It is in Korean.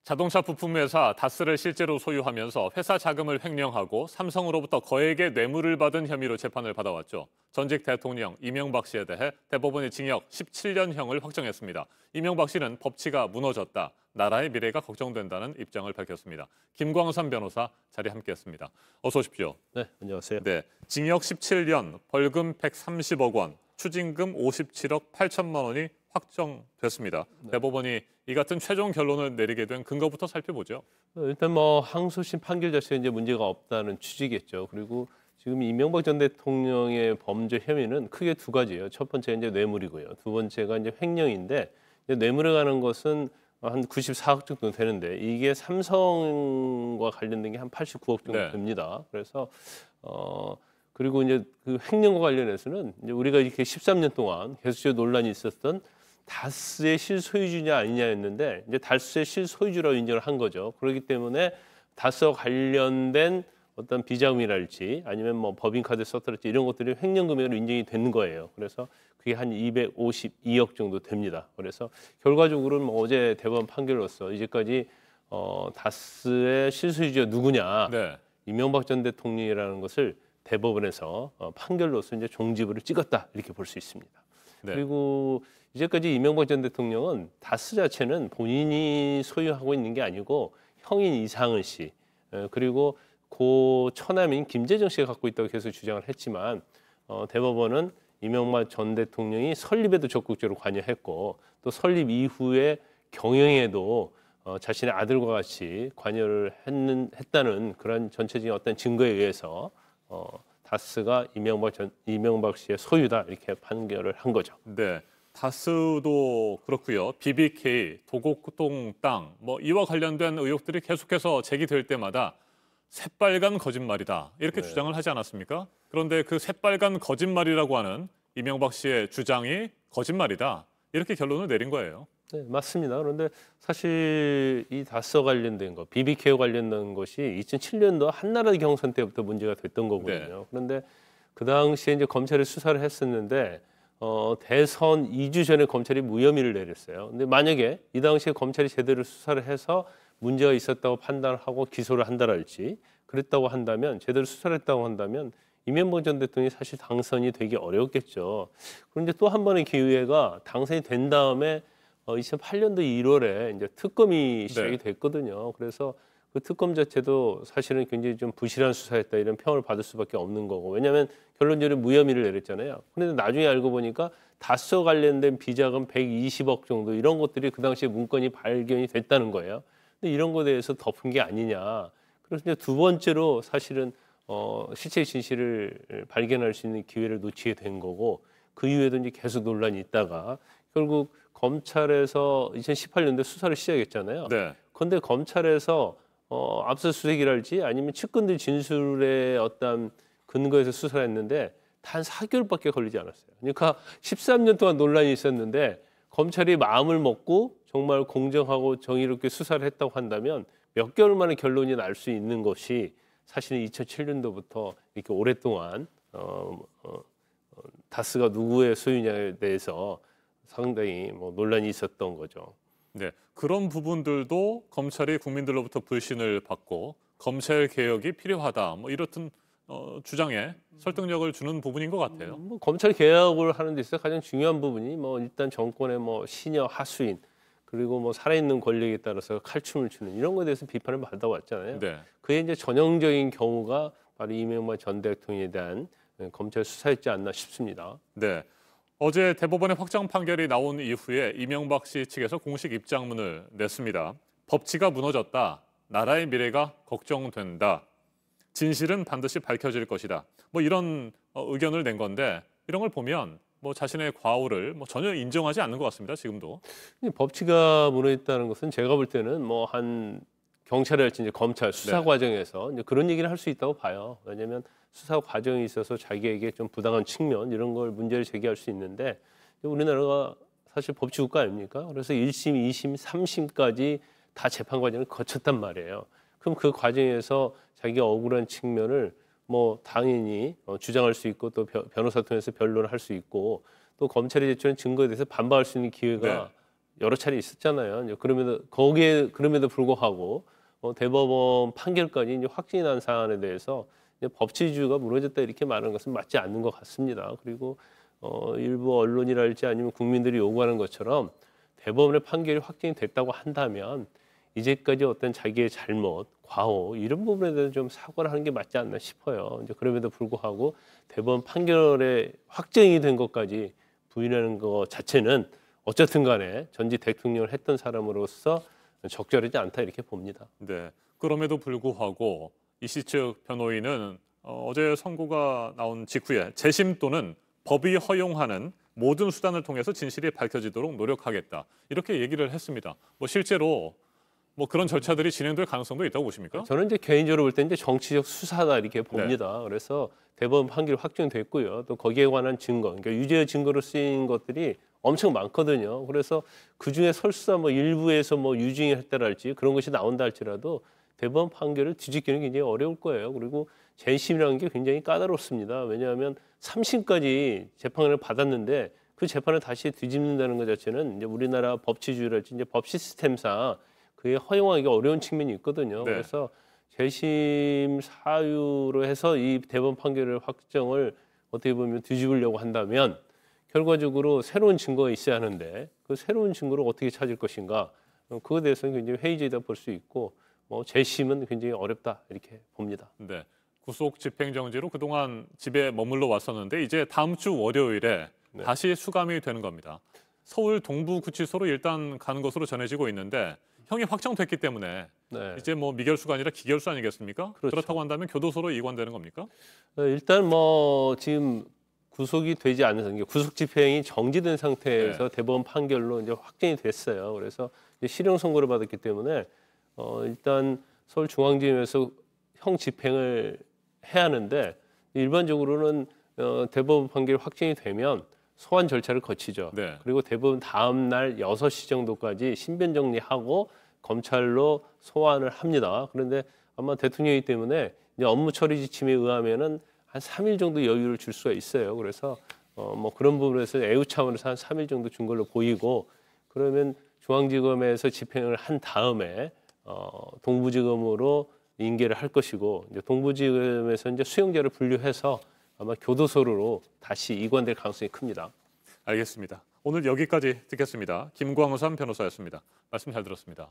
자동차 부품 회사 다스를 실제로 소유하면서 회사 자금을 횡령하고 삼성으로부터 거액의 뇌물을 받은 혐의로 재판을 받아왔죠. 전직 대통령 이명박 씨에 대해 대법원이 징역 17년형을 확정했습니다. 이명박 씨는 법치가 무너졌다, 나라의 미래가 걱정된다는 입장을 밝혔습니다. 김광삼 변호사 자리 함께했습니다. 어서 오십시오. 네, 안녕하세요. 네, 징역 17년, 벌금 130억 원, 추징금 57억 8천만 원이 확정됐습니다. 네. 대법원이 이 같은 최종 결론을 내리게 된 근거부터 살펴보죠. 일단 항소심 판결 자체에 이제 문제가 없다는 취지겠죠. 그리고 지금 이명박 전 대통령의 범죄 혐의는 크게 두 가지예요. 첫 번째 이제 뇌물이고요. 두 번째가 이제 횡령인데, 이제 뇌물에 관한 것은 한 94억 정도 되는데, 이게 삼성과 관련된 게 한 89억 정도 네. 됩니다. 그래서 그리고 이제 그 횡령과 관련해서는 이제 우리가 이렇게 13년 동안 계속적으로 논란이 있었던 다스의 실소유주냐 아니냐였는데, 이제 다스의 실소유주라고 인정을 한 거죠. 그렇기 때문에 다스와 관련된 어떤 비자금이랄지 아니면 뭐 법인카드 썼다랄지 이런 것들이 횡령 금액으로 인정이 되는 거예요. 그래서 그게 한 252억 정도 됩니다. 그래서 결과적으로는 어제 대법원 판결로서 이제까지 다스의 실소유주가 누구냐, 네. 이명박 전 대통령이라는 것을 대법원에서 판결로서 이제 종지부를 찍었다, 이렇게 볼 수 있습니다. 네. 그리고 이제까지 이명박 전 대통령은 다스 자체는 본인이 소유하고 있는 게 아니고 형인 이상은 씨, 그리고 고 처남인 김재정 씨가 갖고 있다고 계속 주장을 했지만, 대법원은 이명박 전 대통령이 설립에도 적극적으로 관여했고, 또 설립 이후에 경영에도 자신의 아들과 같이 관여를 했다는 그런 전체적인 어떤 증거에 의해서 다스가 이명박 씨의 소유다, 이렇게 판결을 한 거죠. 네. 다스도 그렇고요. BBK, 도곡동 땅, 뭐 이와 관련된 의혹들이 계속해서 제기될 때마다 새빨간 거짓말이다, 이렇게 네. 주장을 하지 않았습니까? 그런데 그 새빨간 거짓말이라고 하는 이명박 씨의 주장이 거짓말이다, 이렇게 결론을 내린 거예요. 네, 맞습니다. 그런데 사실 이 다스와 관련된 거, BBK와 관련된 것이 2007년도 한나라 경선 때부터 문제가 됐던 거거든요. 네. 그런데 그 당시에 이제 검찰이 수사를 했었는데, 대선 2주 전에 검찰이 무혐의를 내렸어요. 근데 만약에 이 당시에 검찰이 제대로 수사를 해서 문제가 있었다고 판단하고 기소를 한다랄지 그랬다고 한다면, 제대로 수사를 했다고 한다면 이명박 전 대통령이 사실 당선이 되기 어려웠겠죠. 그런데 또 한 번의 기회가 당선이 된 다음에 2008년도 1월에 이제 특검이 시작이 됐거든요. 그래서 그 특검 자체도 사실은 굉장히 좀 부실한 수사였다, 이런 평을 받을 수밖에 없는 거고, 왜냐하면 결론적으로 무혐의를 내렸잖아요. 그런데 나중에 알고 보니까 다스와 관련된 비자금 120억 정도, 이런 것들이 그 당시에 문건이 발견이 됐다는 거예요. 근데 이런 것에 대해서 덮은 게 아니냐. 그래서 이제 두 번째로 사실은 실체 진실을 발견할 수 있는 기회를 놓치게 된 거고, 그 이후에도 이제 계속 논란이 있다가 결국 검찰에서 2018년도에 수사를 시작했잖아요. 네. 그런데 검찰에서 압수수색이랄지 아니면 측근들 진술의 어떤 근거에서 수사를 했는데 단 4개월밖에 걸리지 않았어요. 그러니까 13년 동안 논란이 있었는데 검찰이 마음을 먹고 정말 공정하고 정의롭게 수사를 했다고 한다면 몇 개월 만에 결론이 날 수 있는 것이 사실은 2007년도부터 이렇게 오랫동안 다스가 누구의 소유냐에 대해서 상당히 논란이 있었던 거죠. 네. 그런 부분들도 검찰이 국민들로부터 불신을 받고 검찰 개혁이 필요하다, 뭐 이렇든 주장에 설득력을 주는 부분인 것 같아요. 검찰 개혁을 하는 데 있어서 가장 중요한 부분이 일단 정권의 신여 하수인, 그리고 살아있는 권력에 따라서 칼춤을 추는 이런 것에 대해서 비판을 받아왔잖아요. 네. 그게 이제 전형적인 경우가 바로 이명박 전 대통령에 대한 검찰 수사였지 않나 싶습니다. 네. 어제 대법원의 확정 판결이 나온 이후에 이명박 씨 측에서 공식 입장문을 냈습니다. 법치가 무너졌다, 나라의 미래가 걱정된다, 진실은 반드시 밝혀질 것이다, 뭐 이런 의견을 낸 건데, 이런 걸 보면 자신의 과오를 전혀 인정하지 않는 것 같습니다. 지금도. 법치가 무너졌다는 것은 제가 볼 때는 한 경찰이랄지 이제 검찰 수사 네. 과정에서 이제 그런 얘기를 할 수 있다고 봐요. 왜냐하면 수사 과정에 있어서 자기에게 좀 부당한 측면, 이런 걸 문제를 제기할 수 있는데, 우리나라가 사실 법치 국가 아닙니까? 그래서 1심, 2심, 3심까지 다 재판 과정을 거쳤단 말이에요. 그럼 그 과정에서 자기가 억울한 측면을 당연히 주장할 수 있고, 또 변호사 통해서 변론을 할 수 있고, 또 검찰이 제출한 증거에 대해서 반박할 수 있는 기회가 여러 차례 있었잖아요. 이제 그럼에도 불구하고 대법원 판결까지 이제 확정이 난 사안에 대해서 이제 법치주의가 무너졌다 이렇게 말하는 것은 맞지 않는 것 같습니다. 그리고 일부 언론이랄지 아니면 국민들이 요구하는 것처럼 대법원의 판결이 확정이 됐다고 한다면 이제까지 어떤 자기의 잘못, 과오 이런 부분에 대해서 좀 사과를 하는 게 맞지 않나 싶어요. 이제 그럼에도 불구하고 대법원 판결에 확정이 된 것까지 부인하는 것 자체는 어쨌든 간에 전직 대통령을 했던 사람으로서 적절하지 않다 이렇게 봅니다. 네. 그럼에도 불구하고 이씨 측 변호인은 어제 선고가 나온 직후에 재심 또는 법이 허용하는 모든 수단을 통해서 진실이 밝혀지도록 노력하겠다. 이렇게 얘기를 했습니다. 뭐 실제로 뭐 그런 절차들이 진행될 가능성도 있다고 보십니까? 저는 이제 개인적으로 볼 때 이제 정치적 수사다 이렇게 봅니다. 그래서 대법원 판결이 확정됐고요. 또 거기에 관한 증거, 그러니까 유죄 증거로 쓰인 것들이 엄청 많거든요. 그래서 그 중에 설사 뭐 일부에서 뭐 유증이 했다랄지 그런 것이 나온다 할지라도 대법원 판결을 뒤집기는 굉장히 어려울 거예요. 그리고 재심이라는 게 굉장히 까다롭습니다. 왜냐하면 3심까지 재판을 받았는데 그 재판을 다시 뒤집는다는 것 자체는 이제 우리나라 법치주의랄지 이제 법 시스템상 그게 허용하기 어려운 측면이 있거든요. 네. 그래서 재심 사유로 해서 이 대법원 판결을 확정을 어떻게 보면 뒤집으려고 한다면 결과적으로 새로운 증거가 있어야 하는데 그 새로운 증거를 어떻게 찾을 것인가 그거에 대해서는 굉장히 회의적이다 볼 수 있고 재심은 굉장히 어렵다 이렇게 봅니다. 네. 구속 집행정지로 그동안 집에 머물러 왔었는데 이제 다음 주 월요일에 네. 다시 수감이 되는 겁니다. 서울 동부구치소로 일단 가는 것으로 전해지고 있는데 형이 확정됐기 때문에 네. 이제 뭐 미결수가 아니라 기결수 아니겠습니까? 그렇죠. 그렇다고 한다면 교도소로 이관되는 겁니까? 일단 지금 구속이 되지 않는 구속 집행이 정지된 상태에서 대법원 판결로 이제 확정이 됐어요. 그래서 이제 실형 선고를 받았기 때문에 일단 서울중앙지검에서 형 집행을 해야 하는데 일반적으로는 대법원 판결이 확정이 되면 소환 절차를 거치죠. 네. 그리고 대법원 다음 날 6시 정도까지 신변 정리하고 검찰로 소환을 합니다. 그런데 아마 대통령이기 때문에 이제 업무 처리 지침에 의하면은 한 3일 정도 여유를 줄 수가 있어요. 그래서 뭐 그런 부분에서 애우 차원에서 한 3일 정도 준 걸로 보이고 그러면 중앙지검에서 집행을 한 다음에 동부지검으로 인계를 할 것이고 이제 동부지검에서 이제 수용자를 분류해서 아마 교도소로 다시 이관될 가능성이 큽니다. 알겠습니다. 오늘 여기까지 듣겠습니다. 김광삼 변호사였습니다. 말씀 잘 들었습니다.